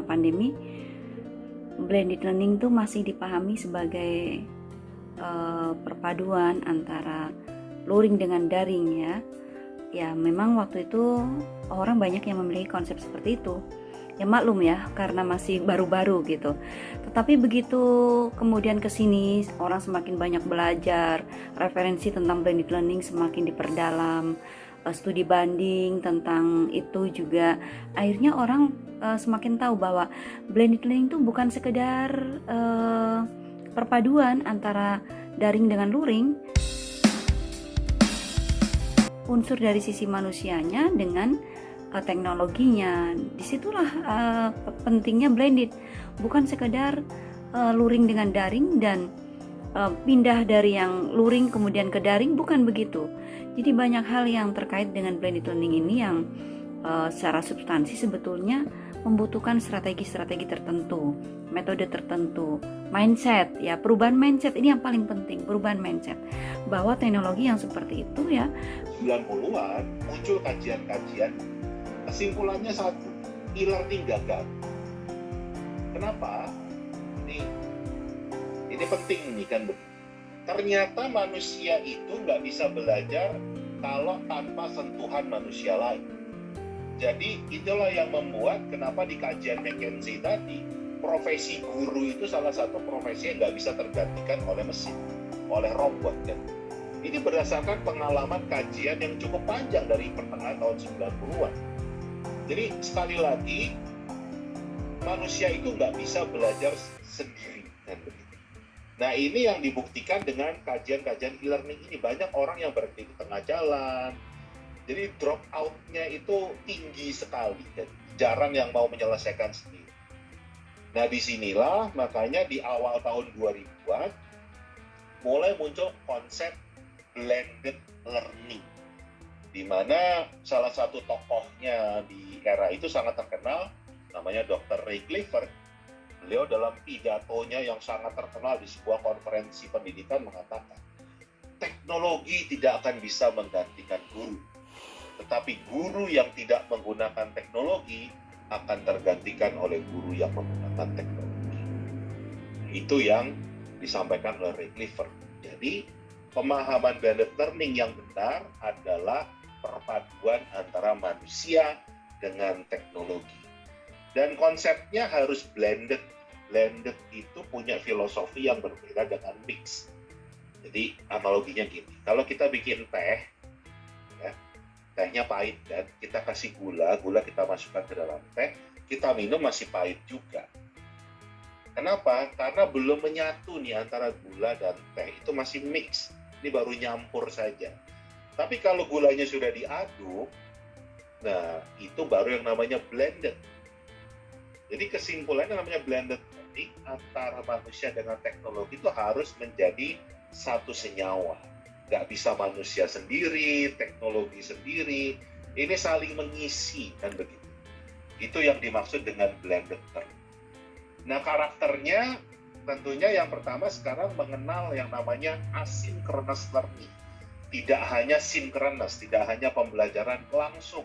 pandemi, blended learning itu masih dipahami sebagai perpaduan antara luring dengan daring ya. Ya memang waktu itu orang banyak yang memiliki konsep seperti itu. Ya maklum ya, karena masih baru-baru gitu. Tetapi begitu kemudian kesini orang semakin banyak belajar, referensi tentang blended learning semakin diperdalam, studi banding tentang itu juga, akhirnya orang semakin tahu bahwa blended learning itu bukan sekedar perpaduan antara daring dengan luring, unsur dari sisi manusianya dengan teknologinya. Disitulah pentingnya blended, bukan sekedar luring dengan daring dan pindah dari yang luring kemudian ke daring, bukan begitu. Jadi banyak hal yang terkait dengan blended learning ini yang secara substansi sebetulnya membutuhkan strategi-strategi tertentu, metode tertentu, mindset ya, perubahan mindset ini yang paling penting, perubahan mindset bahwa teknologi yang seperti itu ya. 90-an muncul kajian-kajian, kesimpulannya satu, e-learning gagal. Kenapa? Ini penting nih kan. Ternyata manusia itu nggak bisa belajar kalau tanpa sentuhan manusia lain. Jadi itulah yang membuat kenapa di kajian McKinsey tadi, profesi guru itu salah satu profesi yang nggak bisa tergantikan oleh mesin, oleh robot kan. Ini berdasarkan pengalaman kajian yang cukup panjang dari pertengahan tahun 90-an. Jadi sekali lagi, manusia itu nggak bisa belajar sendiri kan begitu. Nah ini yang dibuktikan dengan kajian-kajian e-learning ini. Banyak orang yang berhenti di tengah jalan, jadi drop out-nya itu tinggi sekali dan jarang yang mau menyelesaikan sendiri. Nah disinilah makanya di awal tahun 2000-an mulai muncul konsep blended learning, di mana salah satu tokohnya di era itu sangat terkenal, namanya Dr. Ray Clifford. Beliau dalam pidatonya yang sangat terkenal di sebuah konferensi pendidikan mengatakan, teknologi tidak akan bisa menggantikan guru, tetapi guru yang tidak menggunakan teknologi akan tergantikan oleh guru yang menggunakan teknologi. Itu yang disampaikan oleh Ray Clifford. Jadi pemahaman blended learning yang benar adalah perpaduan antara manusia dengan teknologi. Dan konsepnya harus blended. Blended itu punya filosofi yang berbeda dengan mix. Jadi analoginya gini, kalau kita bikin teh, ya, tehnya pahit dan kita kasih gula kita masukkan ke dalam teh, kita minum masih pahit juga. Kenapa? Karena belum menyatu nih antara gula dan teh, itu masih mix, ini baru nyampur saja. Tapi kalau gulanya sudah diaduk, nah itu baru yang namanya blended. Jadi kesimpulannya namanya blended learning antara manusia dengan teknologi itu harus menjadi satu senyawa. Nggak bisa manusia sendiri, teknologi sendiri, ini saling mengisi kan begitu. Itu yang dimaksud dengan blended learning. Nah karakternya tentunya yang pertama sekarang mengenal yang namanya asynchronous learning. Tidak hanya synchronous, tidak hanya pembelajaran langsung,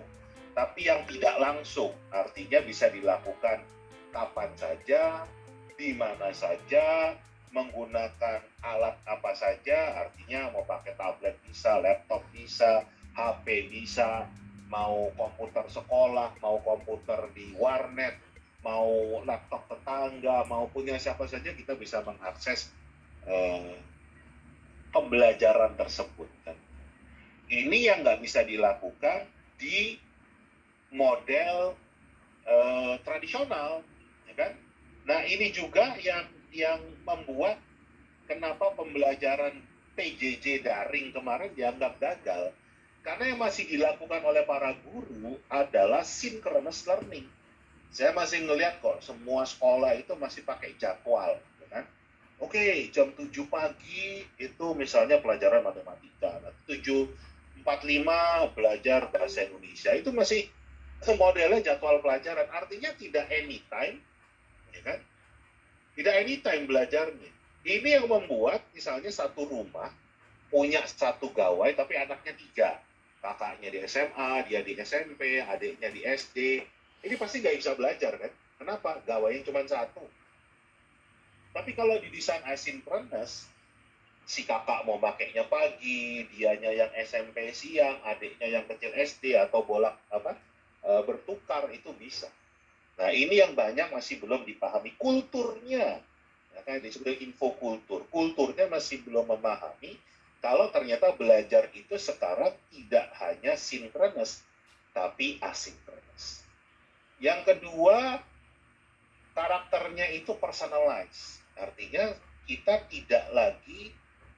tapi yang tidak langsung, artinya bisa dilakukan kapan saja, di mana saja, menggunakan alat apa saja, artinya mau pakai tablet bisa, laptop bisa, HP bisa, mau komputer sekolah, mau komputer di warnet, mau laptop tetangga, mau punya siapa saja, kita bisa mengakses pembelajaran tersebut. Ini yang nggak bisa dilakukan di model tradisional, ya kan? Nah ini juga yang membuat kenapa pembelajaran PJJ daring kemarin dianggap gagal, karena yang masih dilakukan oleh para guru adalah synchronous learning. Saya masih ngelihat kok semua sekolah itu masih pakai jadwal, ya kan? Oke, jam 7 pagi itu misalnya pelajaran matematika, 7.45 belajar bahasa Indonesia, itu masih modelnya jadwal pelajaran, artinya tidak anytime, ya kan? Tidak anytime belajarnya. Ini yang membuat misalnya satu rumah punya satu gawai tapi anaknya 3, kakaknya di SMA, dia di SMP, adiknya di SD, ini pasti nggak bisa belajar kan? Kenapa? Gawainya cuma satu. Tapi kalau didesain asynchronous, si kakak mau pakainya pagi, dianya yang SMP siang, adiknya yang kecil SD atau bertukar, itu bisa. Nah, ini yang banyak masih belum dipahami kulturnya. Ya, kan disebut infokultur. Kulturnya masih belum memahami kalau ternyata belajar itu sekarang tidak hanya sinkronus, tapi asinkronus. Yang kedua, karakternya itu personalized. Artinya kita tidak lagi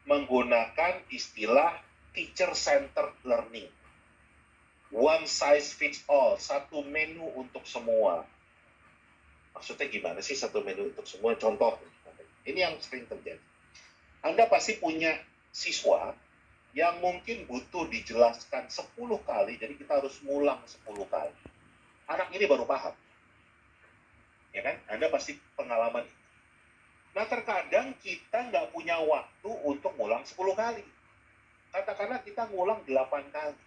menggunakan istilah teacher-centered learning. One size fits all, satu menu untuk semua. Maksudnya gimana sih satu menu untuk semua? Contoh, ini yang sering terjadi. Anda pasti punya siswa yang mungkin butuh dijelaskan 10 kali, jadi kita harus ngulang 10 kali. Anak ini baru paham. Ya kan? Anda pasti pengalaman itu. Nah, terkadang kita nggak punya waktu untuk ngulang 10 kali. Katakanlah kita ngulang 8 kali.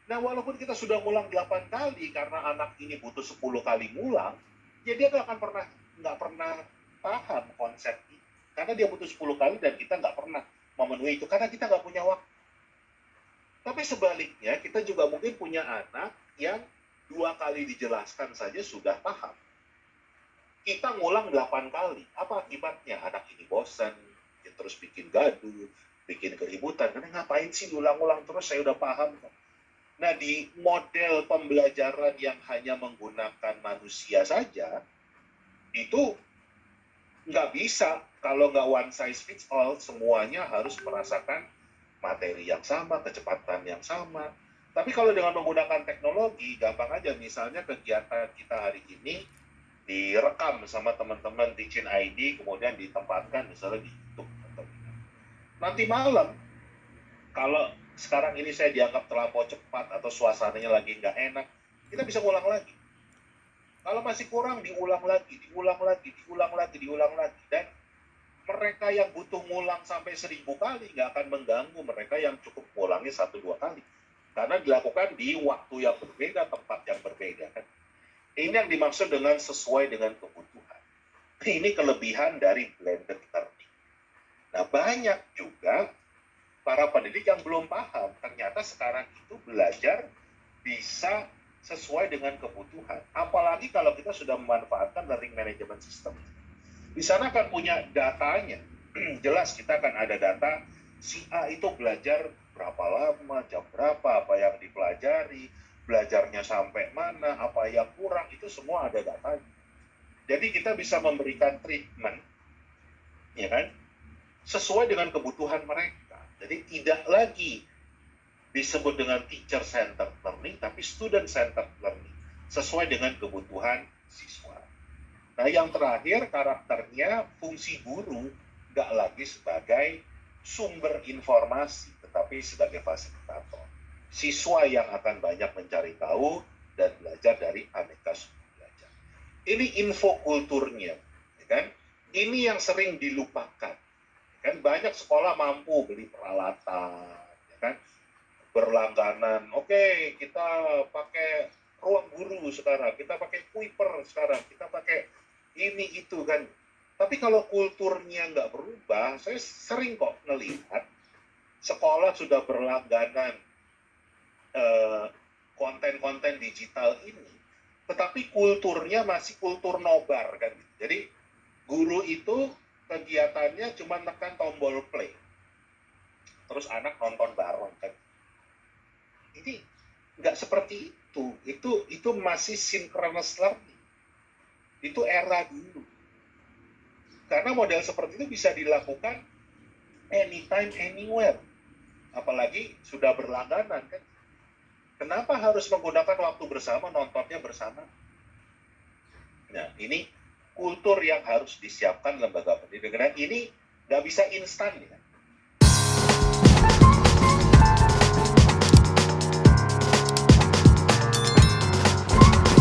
Nah, walaupun kita sudah ngulang 8 kali, karena anak ini butuh 10 kali ngulang, ya dia nggak pernah paham konsep ini. Karena dia butuh 10 kali dan kita nggak pernah memenuhi itu, karena kita nggak punya waktu. Tapi sebaliknya, kita juga mungkin punya anak yang 2 kali dijelaskan saja sudah paham. Kita ngulang 8 kali. Apa akibatnya? Anak ini bosan, dia terus bikin gaduh, bikin keributan. Karena ngapain sih diulang-ulang terus, saya udah paham kok. Nah, di model pembelajaran yang hanya menggunakan manusia saja, itu nggak bisa. Kalau nggak one size fits all, semuanya harus merasakan materi yang sama, kecepatan yang sama. Tapi kalau dengan menggunakan teknologi, gampang aja. Misalnya kegiatan kita hari ini direkam sama teman-teman Teaching ID, kemudian ditempatkan misalnya di YouTube. Nanti malam, kalau sekarang ini saya dianggap terlampau cepat atau suasananya lagi nggak enak, kita bisa ulang lagi. Kalau masih kurang, diulang lagi. Dan mereka yang butuh ngulang sampai 1000 kali nggak akan mengganggu mereka yang cukup ngulangnya 1-2 kali. Karena dilakukan di waktu yang berbeda, tempat yang berbeda. Kan? Ini yang dimaksud dengan sesuai dengan kebutuhan. Ini kelebihan dari blended learning. Nah, banyak juga para pendidik yang belum paham, ternyata sekarang itu belajar bisa sesuai dengan kebutuhan. Apalagi kalau kita sudah memanfaatkan learning management system. Di sana kan punya datanya. Jelas kita akan ada data, si A itu belajar berapa lama, jam berapa, apa yang dipelajari, belajarnya sampai mana, apa yang kurang, itu semua ada datanya. Jadi kita bisa memberikan treatment, ya kan, sesuai dengan kebutuhan mereka. Jadi tidak lagi disebut dengan teacher-centered learning, tapi student-centered learning, sesuai dengan kebutuhan siswa. Nah, yang terakhir, karakternya fungsi guru nggak lagi sebagai sumber informasi, tetapi sebagai fasilitator. Siswa yang akan banyak mencari tahu dan belajar dari aneka sumber belajar. Ini infokulturnya, ya kan? Ini yang sering dilupakan. Kan banyak sekolah mampu beli peralatan, ya kan, berlangganan. Oke, kita pakai ruang guru sekarang, kita pakai Kuiper sekarang, kita pakai ini itu kan. Tapi kalau kulturnya nggak berubah, saya sering kok ngelihat sekolah sudah berlangganan konten-konten digital ini, tetapi kulturnya masih kultur nobar kan. Jadi guru itu kegiatannya cuma tekan tombol play, terus anak nonton bareng kan. Ini nggak seperti itu. Itu masih synchronous learning. Itu era dulu. Karena model seperti itu bisa dilakukan anytime, anywhere. Apalagi sudah berlangganan kan. Kenapa harus menggunakan waktu bersama, nontonnya bersama? Nah, ini kultur yang harus disiapkan lembaga pendidikan. Ini nggak bisa instan ya.